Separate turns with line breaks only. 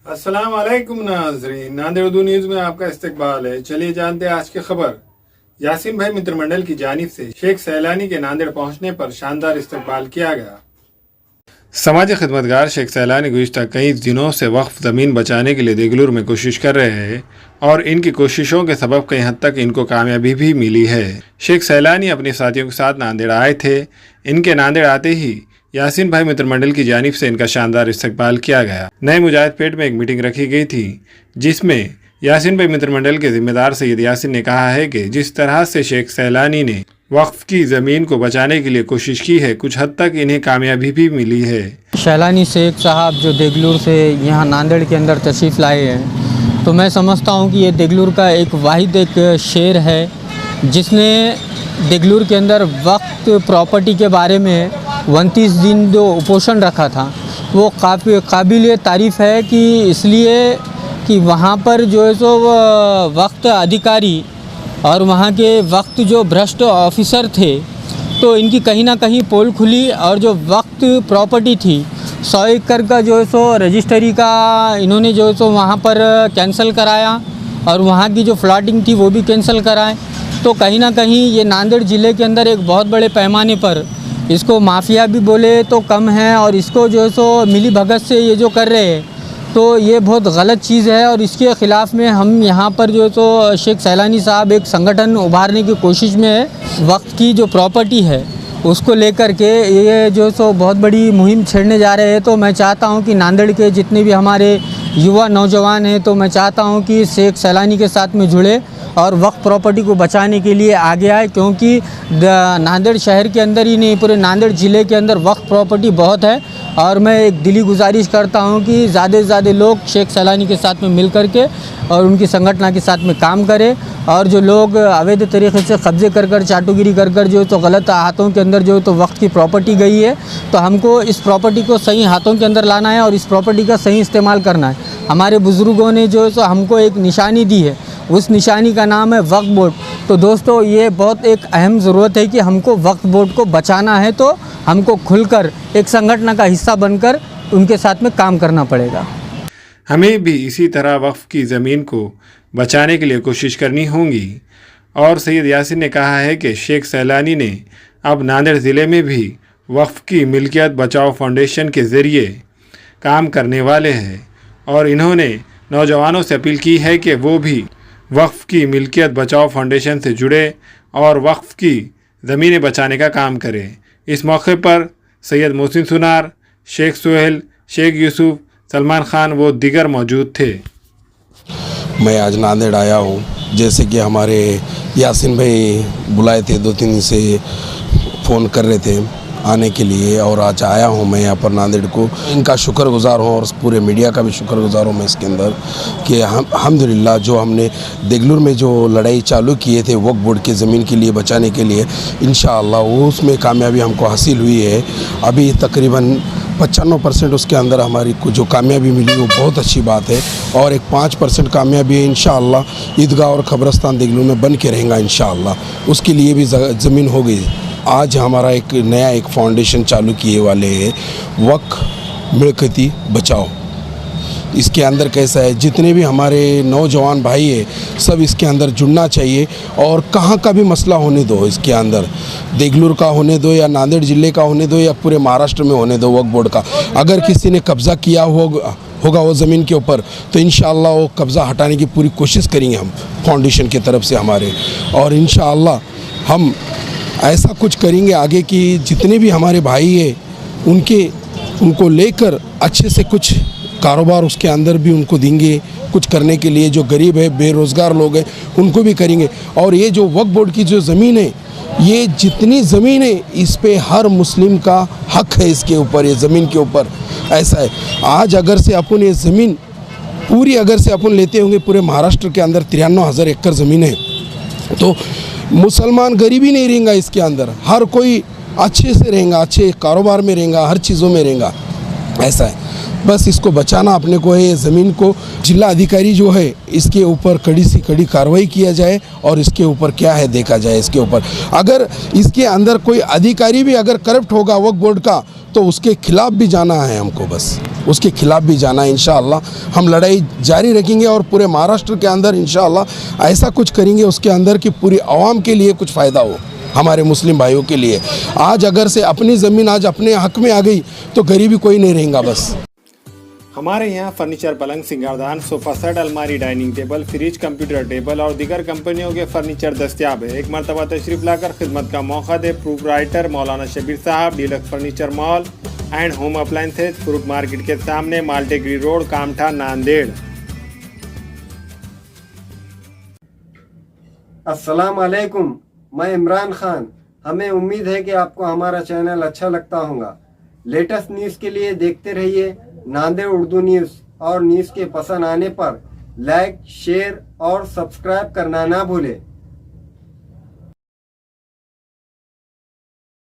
अस्सलाम वालेकुम नाज़रीन, नांदेड़ उर्दू न्यूज़ में आपका इस्तकबाल है। चलिए जानते हैं आज की खबर। यासीन भाई मित्रमंडल की जानिब से शेख सैलानी के नांदेड़ पहुंचने पर शानदार इस्तकबाल किया गया। समाजी खिदमतगार शेख सैलानी गुज़िश्ता कई दिनों से वक्फ ज़मीन बचाने के लिए देगलूर में कोशिश कर रहे हैं और इनकी कोशिशों के सबब कई हद तक इनको कामयाबी भी मिली है। शेख सैलानी अपने साथियों के साथ नांदेड़ आए थे। इनके नांदेड़ आते ही यासीन भाई मित्रमंडल की जानिब से इनका शानदार इस्तकबाल किया गया। नए मुजाहिद पेट में एक मीटिंग रखी गई थी जिसमें यासीन भाई मित्रमंडल के जिम्मेदार सैयद यासीन ने कहा है कि जिस तरह से शेख सैलानी ने वक्फ की ज़मीन को बचाने के लिए कोशिश की है, कुछ हद तक इन्हें कामयाबी भी मिली है।
सैलानी शेख साहब जो देगलूर से यहाँ नांदेड़ के अंदर तशरीफ़ लाए हैं, तो मैं समझता हूँ कि ये देगलूर का एक वाहिद एक शेर है जिसने देगलूर के अंदर वक्त प्रॉपर्टी के बारे में 29 दिन जो उपोषण रखा था वो काफ़ी काबिल तारीफ़ है कि इसलिए कि वहाँ पर जो है सो वक्त अधिकारी और वहाँ के वक्त जो भ्रष्ट ऑफिसर थे तो इनकी कहीं ना कहीं पोल खुली और जो वक्त प्रॉपर्टी थी 100 एकड़ का जो है सो रजिस्ट्री का इन्होंने जो है सो वहाँ पर कैंसिल कराया और वहाँ की जो फ्लॉटिंग थी वो भी कैंसिल कराए। तो कहीं ना कहीं ये नांदेड़ ज़िले के अंदर एक बहुत बड़े पैमाने पर इसको माफिया भी बोले तो कम है और इसको जो है सो मिली भगत से ये जो कर रहे हैं तो ये बहुत गलत चीज़ है और इसके ख़िलाफ़ में हम यहाँ पर जो है तो शेख सैलानी साहब एक संगठन उभारने की कोशिश में है। वक्त की जो प्रॉपर्टी है उसको लेकर के ये जो सो बहुत बड़ी मुहिम छेड़ने जा रहे हैं। तो मैं चाहता हूँ कि नांदेड़ के जितने भी हमारे युवा नौजवान हैं तो मैं चाहता हूँ कि शेख सैलानी के साथ में जुड़े और वक्त प्रॉपर्टी को बचाने के लिए आगे आए, क्योंकि नांदेड़ शहर के अंदर ही नहीं पूरे नांदेड़ ज़िले के अंदर वक्त प्रॉपर्टी बहुत है। और मैं एक दिली गुजारिश करता हूं कि ज़्यादा से ज़्यादा लोग शेख सैलानी के साथ में मिल कर के और उनकी संगठन के साथ में काम करें और जो लोग अवैध तरीक़े से कब्ज़े कर चाटुगिरी कर जो तो गलत हाथों के अंदर जो तो वक्त की प्रॉपर्टी गई है तो हमको इस प्रॉपर्टी को सही हाथों के अंदर लाना है और इस प्रॉपर्टी का सही इस्तेमाल करना है। हमारे बुज़ुर्गों ने जो है तो हमको एक निशानी दी है, उस निशानी का नाम है वक्फ बोर्ड। तो दोस्तों ये बहुत एक अहम ज़रूरत है कि हमको वक्फ बोर्ड को बचाना है तो हमको खुलकर एक संगठन का हिस्सा बनकर उनके साथ में काम करना पड़ेगा।
हमें भी इसी तरह वक्फ की ज़मीन को बचाने के लिए कोशिश करनी होगी। और सैयद यासीन ने कहा है कि शेख सैलानी ने अब नांदेड़ ज़िले में भी वक्फ की मिल्कियत बचाओ फाउंडेशन के ज़रिए काम करने वाले हैं और इन्होंने नौजवानों से अपील की है कि वो भी वक्फ की मिल्कियत बचाओ फाउंडेशन से जुड़े और वक्फ की ज़मीनें बचाने का काम करें। इस मौके पर सैयद मोहसिन सुनार, शेख सोहेल, शेख यूसुफ, सलमान खान वो दीगर मौजूद थे।
मैं आज नांदेड़ आया हूँ, जैसे कि हमारे यासीन भाई बुलाए थे, 2-3 दिन से फ़ोन कर रहे थे आने के लिए और आज आया हूँ मैं यहाँ पर नांदेड़ को। इनका शुक्रगुज़ार हूँ और पूरे मीडिया का भी शुक्रगुज़ार हूँ मैं इसके अंदर कि अल्हम्दुलिल्लाह जो हमने देगलूर में जो लड़ाई चालू किए थे वक्फ बोर्ड की ज़मीन के लिए बचाने के लिए, इंशाअल्लाह वो उसमें कामयाबी हमको हासिल हुई है। अभी तकरीबन 95% उसके अंदर हमारी को जो कामयाबी मिली वो बहुत अच्छी बात है और एक 5% कामयाबी है इंशाअल्लाह ईदगाह और क़ब्रिस्तान देगलूर में बन के रहेगा इंशाअल्लाह। उसके लिए भी ज़मीन हो गई। आज हमारा एक नया एक फाउंडेशन चालू किए वाले हैं वक्फ मिल्कियती बचाओ। इसके अंदर कैसा है, जितने भी हमारे नौजवान भाई हैं सब इसके अंदर जुड़ना चाहिए और कहाँ का भी मसला होने दो, इसके अंदर देगलूर का होने दो या नांदेड़ ज़िले का होने दो या पूरे महाराष्ट्र में होने दो वक्फ बोर्ड का, अगर किसी ने कब्ज़ा किया होगा वो ज़मीन के ऊपर तो इंशाअल्लाह वो कब्ज़ा हटाने की पूरी कोशिश करेंगे हम फाउंडेशन की तरफ से हमारे। और इंशाअल्लाह हम ऐसा कुछ करेंगे आगे कि जितने भी हमारे भाई हैं उनको लेकर अच्छे से कुछ कारोबार उसके अंदर भी उनको देंगे कुछ करने के लिए। जो गरीब है, बेरोज़गार लोग हैं, उनको भी करेंगे। और ये जो वक्फ बोर्ड की जो ज़मीन है, ये जितनी ज़मीन है इस पे हर मुस्लिम का हक है इसके ऊपर, ये ज़मीन के ऊपर ऐसा है। आज अगर से अपन ये ज़मीन पूरी अगर से अपन लेते होंगे, पूरे महाराष्ट्र के अंदर 93,000 एकड़ ज़मीन है, तो मुसलमान गरीबी नहीं रहेगा इसके अंदर, हर कोई अच्छे से रहेगा, अच्छे कारोबार में रहेगा, हर चीज़ों में रहेगा, ऐसा है। बस इसको बचाना अपने को है। ये ज़मीन को जिला अधिकारी जो है इसके ऊपर कड़ी से कड़ी कार्रवाई किया जाए और इसके ऊपर क्या है देखा जाए। इसके ऊपर अगर इसके अंदर कोई अधिकारी भी अगर करप्ट होगा वक्फ बोर्ड का तो उसके खिलाफ भी जाना है हमको, बस उसके खिलाफ भी जाना है। इंशाअल्लाह हम लड़ाई जारी रखेंगे और पूरे महाराष्ट्र के अंदर इंशाअल्लाह ऐसा कुछ करेंगे उसके अंदर कि पूरी आवाम के लिए कुछ फ़ायदा हो, हमारे मुस्लिम भाइयों के लिए। आज अगर से अपनी ज़मीन आज अपने हक में आ गई तो गरीबी कोई नहीं रहेगा। बस
हमारे यहाँ फर्नीचर, पलंग, सिंगारदान, सोफा सेट, अलमारी, dining table, fridge, computer table और दीगर कंपनियों के फर्नीचर दस्तियाब है। एक मरतबा तशरीफ लाकर खिदमत का मौका दे। प्रोप्राइटर मौलाना शबीर साहब, deluxe furniture mall and home appliances, fruit market के सामने, माल्टेगिरी रोड, कामठा, नांदेड़।
अस्सलाम वालेकुम, मैं इमरान खान। हमें उम्मीद है कि आपको हमारा चैनल अच्छा लगता होगा। लेटेस्ट न्यूज़ के लिए देखते रहिए नांदेड़ उर्दू न्यूज़ और न्यूज़ के पसंद आने पर लाइक, शेयर और सब्सक्राइब करना ना भूलें।